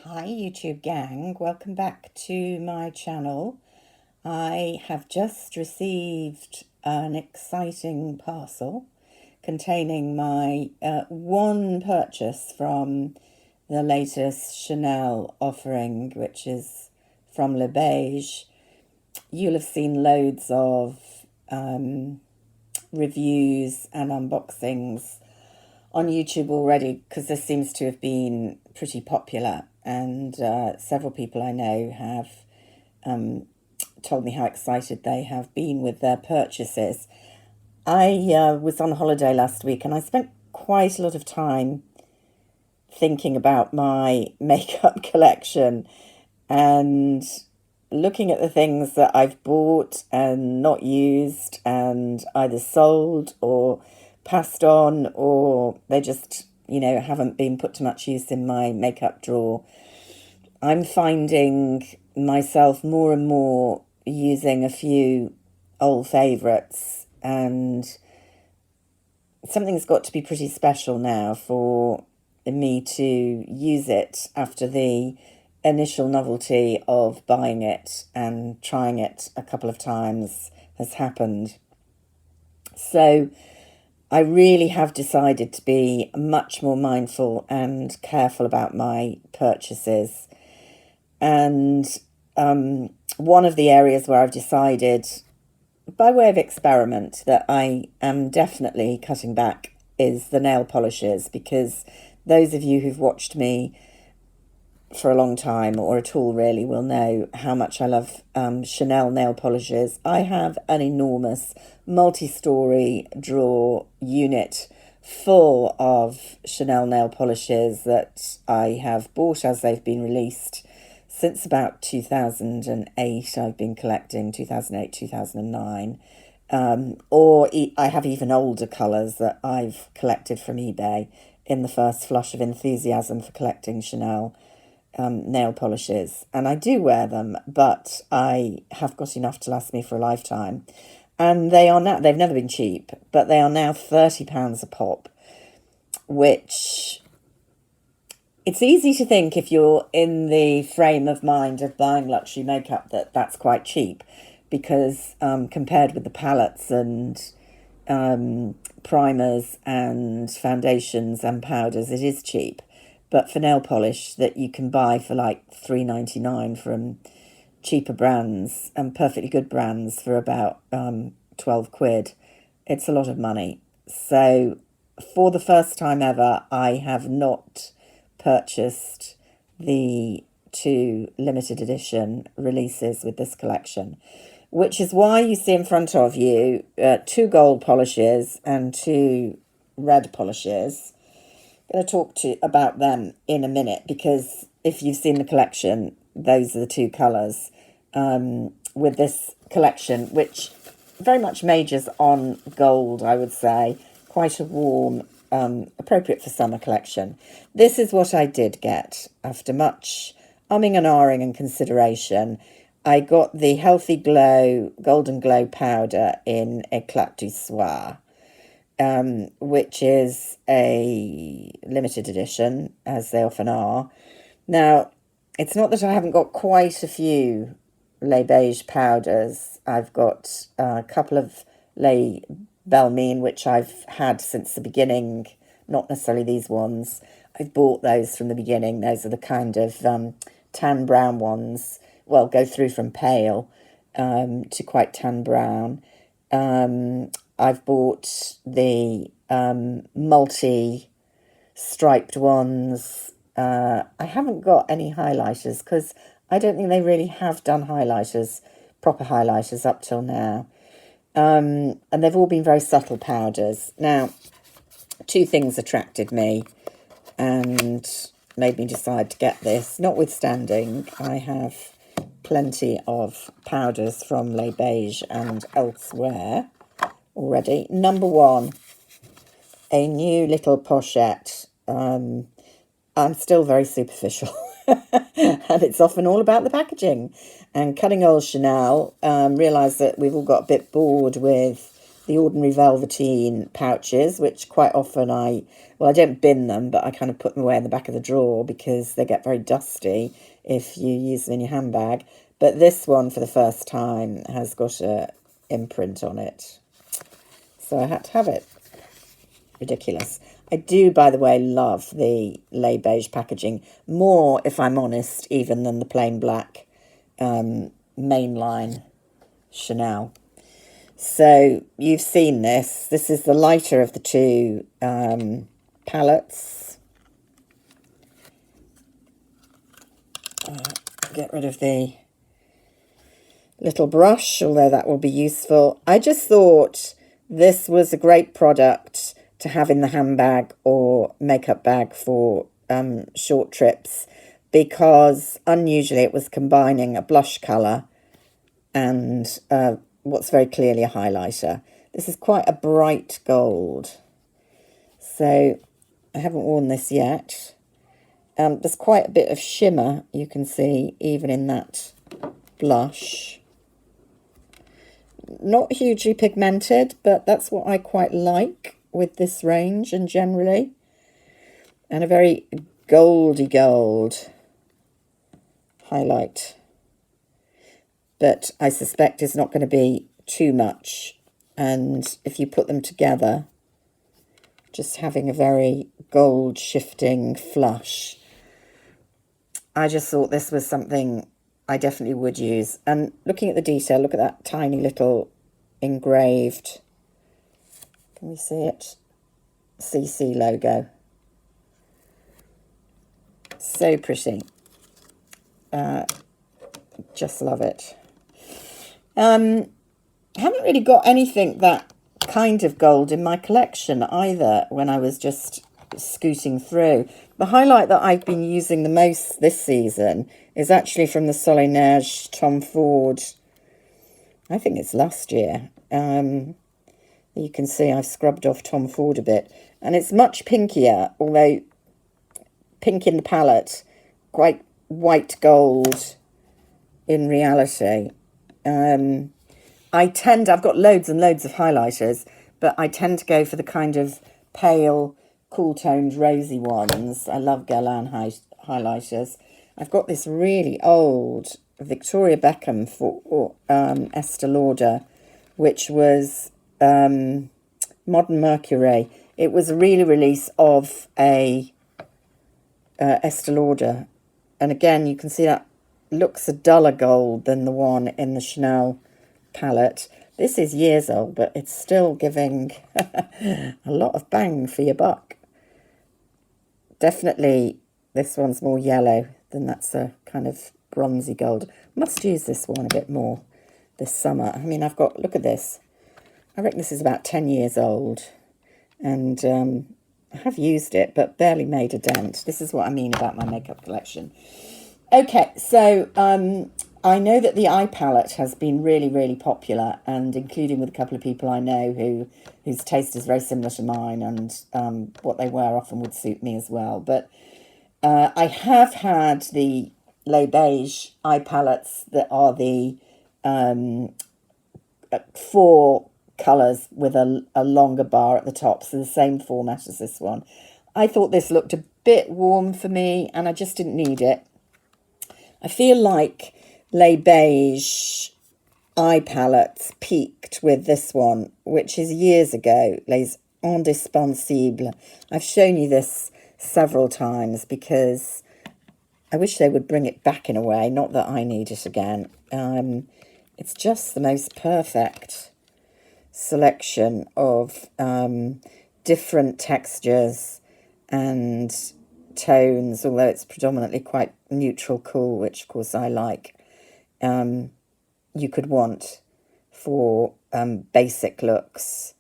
Hi YouTube gang, welcome back to my channel. I have just received an exciting parcel containing my one purchase from the latest Chanel offering, which is from Le Beige. You'll have seen loads of reviews and unboxings on YouTube already because this seems to have been pretty popular, and several people I know have told me how excited they have been with their purchases. I was on holiday last week and I spent quite a lot of time thinking about my makeup collection and looking at the things that I've bought and not used and either sold or passed on, or they just, haven't been put to much use in my makeup drawer. I'm finding myself more and more using a few old favourites, and something's got to be pretty special now for me to use it after the initial novelty of buying it and trying it a couple of times has happened. So I really have decided to be much more mindful and careful about my purchases. And one of the areas where I've decided, by way of experiment, that I am definitely cutting back is the nail polishes, because those of you who've watched me for a long time, or at all really, will know how much I love Chanel nail polishes. I have an enormous multi-story drawer unit full of Chanel nail polishes that I have bought as they've been released since about 2008. I've been collecting 2008, 2009. I have even older colours that I've collected from eBay in the first flush of enthusiasm for collecting Chanel nail polishes, and I do wear them, but I have got enough to last me for a lifetime. And they've never been cheap, but they are now £30 a pop, which, it's easy to think, if you're in the frame of mind of buying luxury makeup, that that's quite cheap, because compared with the palettes and primers and foundations and powders, it is cheap. But for nail polish that you can buy for like £3.99 from cheaper brands and perfectly good brands for about 12 quid, it's a lot of money. So for the first time ever, I have not purchased the two limited edition releases with this collection, which is why you see in front of you two gold polishes and two red polishes. I'm going to talk about them in a minute, because if you've seen the collection, those are the two colours with this collection, which very much majors on gold, I would say. Quite a warm, appropriate for summer collection. This is what I did get after much umming and ahhing and consideration. I got the Healthy Glow Golden Glow powder in Eclat du Soir, which is a limited edition, as they often are. Now, it's not that I haven't got quite a few Les Beige powders. I've got a couple of Les Belmine, which I've had since the beginning, not necessarily these ones. I've bought those from the beginning. Those are the kind of tan brown ones. Well, go through from pale to quite tan brown. I've bought the multi-striped ones. I haven't got any highlighters because I don't think they really have done highlighters, proper highlighters, up till now. And they've all been very subtle powders. Now, two things attracted me and made me decide to get this. Notwithstanding, I have plenty of powders from Les Beige and elsewhere already. Number one, a new little pochette. I'm still very superficial, and it's often all about the packaging. And cutting old Chanel, realised that we've all got a bit bored with the ordinary velveteen pouches, which quite often I don't bin them, but I kind of put them away in the back of the drawer because they get very dusty if you use them in your handbag. But this one, for the first time, has got a imprint on it. So I had to have it. Ridiculous. I do, by the way, love the lait beige packaging more, if I'm honest, even than the plain black mainline Chanel. So you've seen this. This is the lighter of the two palettes. Get rid of the little brush, although that will be useful. I just thought this was a great product to have in the handbag or makeup bag for short trips, because unusually it was combining a blush colour and what's very clearly a highlighter. This is quite a bright gold. So I haven't worn this yet. There's quite a bit of shimmer, you can see, even in that blush. Not hugely pigmented, but that's what I quite like with this range and generally. And a very goldy gold highlight. But I suspect it's not going to be too much. And if you put them together, just having a very gold shifting flush. I just thought this was something I definitely would use. And looking at the detail, look at that tiny little engraved, can we see it? CC logo. So pretty. Just love it. I haven't really got anything that kind of gold in my collection either when I was just scooting through. The highlight that I've been using the most this season is actually from the Soleil Neige Tom Ford. I think it's last year. You can see I've scrubbed off Tom Ford a bit. And it's much pinkier, although pink in the palette, quite white gold in reality. I've got loads and loads of highlighters, but I tend to go for the kind of pale, cool-toned, rosy ones. I love Guerlain highlighters. I've got this really old Victoria Beckham for Estee Lauder, which was Modern Mercury. It was a re-release of a Estee Lauder. And again, you can see that looks a duller gold than the one in the Chanel palette. This is years old, but it's still giving a lot of bang for your buck. Definitely this one's more yellow than that's a kind of bronzy gold. Must use this one a bit more this summer. I mean, look at this. I reckon this is about 10 years old. And I have used it, but barely made a dent. This is what I mean about my makeup collection. Okay, so I know that the eye palette has been really, really popular, and including with a couple of people I know whose taste is very similar to mine, and what they wear often would suit me as well. But I have had the lait beige eye palettes that are the 4 colours with a longer bar at the top, so the same format as this one. I thought this looked a bit warm for me, and I just didn't need it. I feel like lait beige eye palettes peaked with this one, which is years ago, Les Indispensables. I've shown you this several times because I wish they would bring it back in a way, not that I need it again. It's just the most perfect selection of different textures and tones, although it's predominantly quite neutral cool, which of course I like. You could want for basic looks,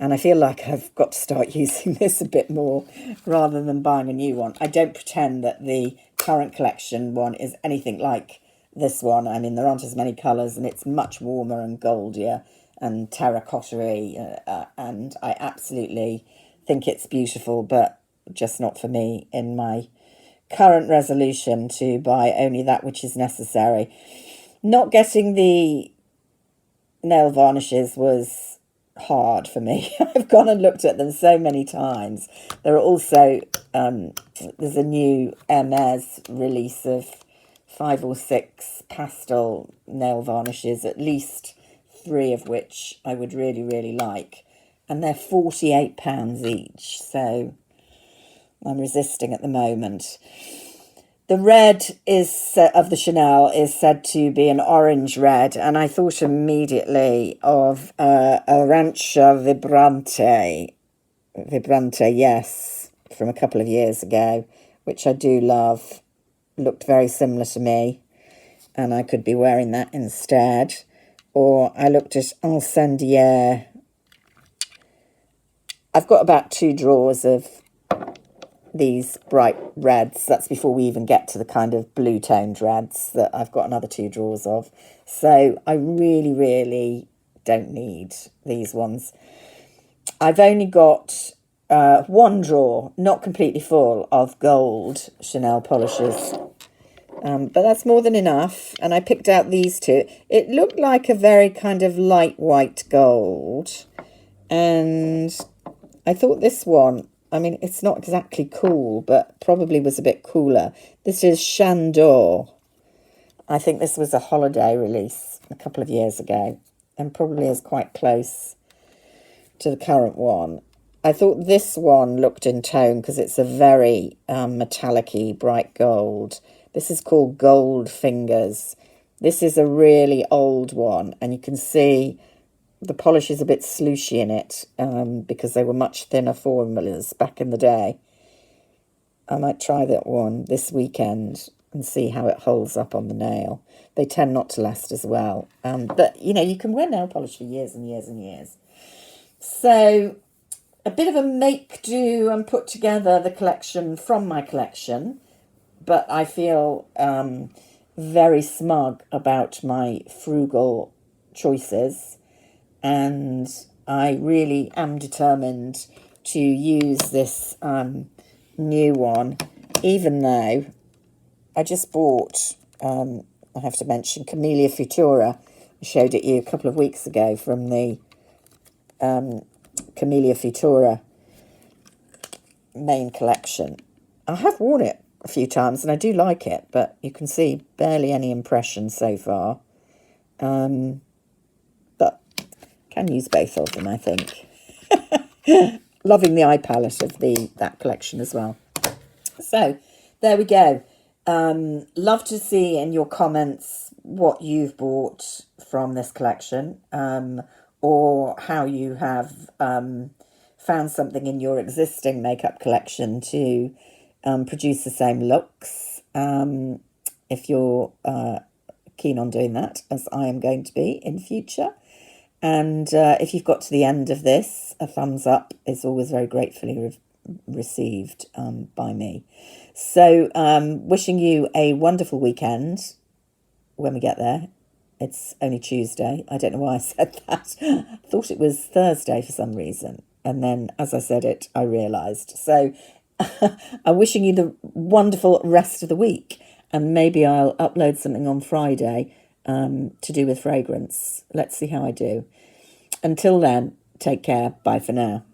and I feel like I've got to start using this a bit more rather than buying a new one. I don't pretend that the current collection one is anything like this one. I mean, there aren't as many colours, and it's much warmer and goldier and terracotta-y, and I absolutely think it's beautiful, but just not for me in my current resolution to buy only that which is necessary. Not getting the nail varnishes was hard for me. I've gone and looked at them so many times. There are also, there's a new Hermes release of 5 or 6 pastel nail varnishes, at least 3 of which I would really, really like. And they're £48 each, so I'm resisting at the moment. The red of the Chanel is said to be an orange red, and I thought immediately of Arancia Vibrante, yes, from a couple of years ago, which I do love. Looked very similar to me, and I could be wearing that instead. Or I looked at Incendiaire. I've got about 2 drawers of these bright reds. That's before we even get to the kind of blue toned reds that I've got another 2 drawers of. So I really, really don't need these ones. I've only got 1 drawer, not completely full, of gold Chanel polishes. But that's more than enough. And I picked out these 2. It looked like a very kind of light white gold. And I thought this one, I mean, it's not exactly cool, but probably was a bit cooler. This is Chandor. I think this was a holiday release a couple of years ago, and probably is quite close to the current one. I thought this one looked in tone because it's a very metallic-y bright gold. This is called Gold Fingers. This is a really old one, and you can see the polish is a bit slooshy in it because they were much thinner formulas back in the day. I might try that one this weekend and see how it holds up on the nail. They tend not to last as well. But, you know, you can wear nail polish for years and years and years. So a bit of a make-do and put together the collection from my collection. But I feel very smug about my frugal choices. And I really am determined to use this new one, even though I just bought, I have to mention, Camellia Futura. I showed it you a couple of weeks ago from the Camellia Futura main collection. I have worn it a few times and I do like it, but you can see barely any impression so far. But can use both of them, I think. Loving the eye palette of that collection as well. So there we go. Love to see in your comments what you've bought from this collection, or how you have found something in your existing makeup collection to produce the same looks. If you're keen on doing that, as I am going to be in future. And if you've got to the end of this, a thumbs up is always very gratefully received by me. So wishing you a wonderful weekend when we get there. It's only Tuesday. I don't know why I said that. I thought it was Thursday for some reason. And then as I said it, I realised. So I'm wishing you the wonderful rest of the week. And maybe I'll upload something on Friday to do with fragrance. Let's see how I do. Until then, take care. Bye for now.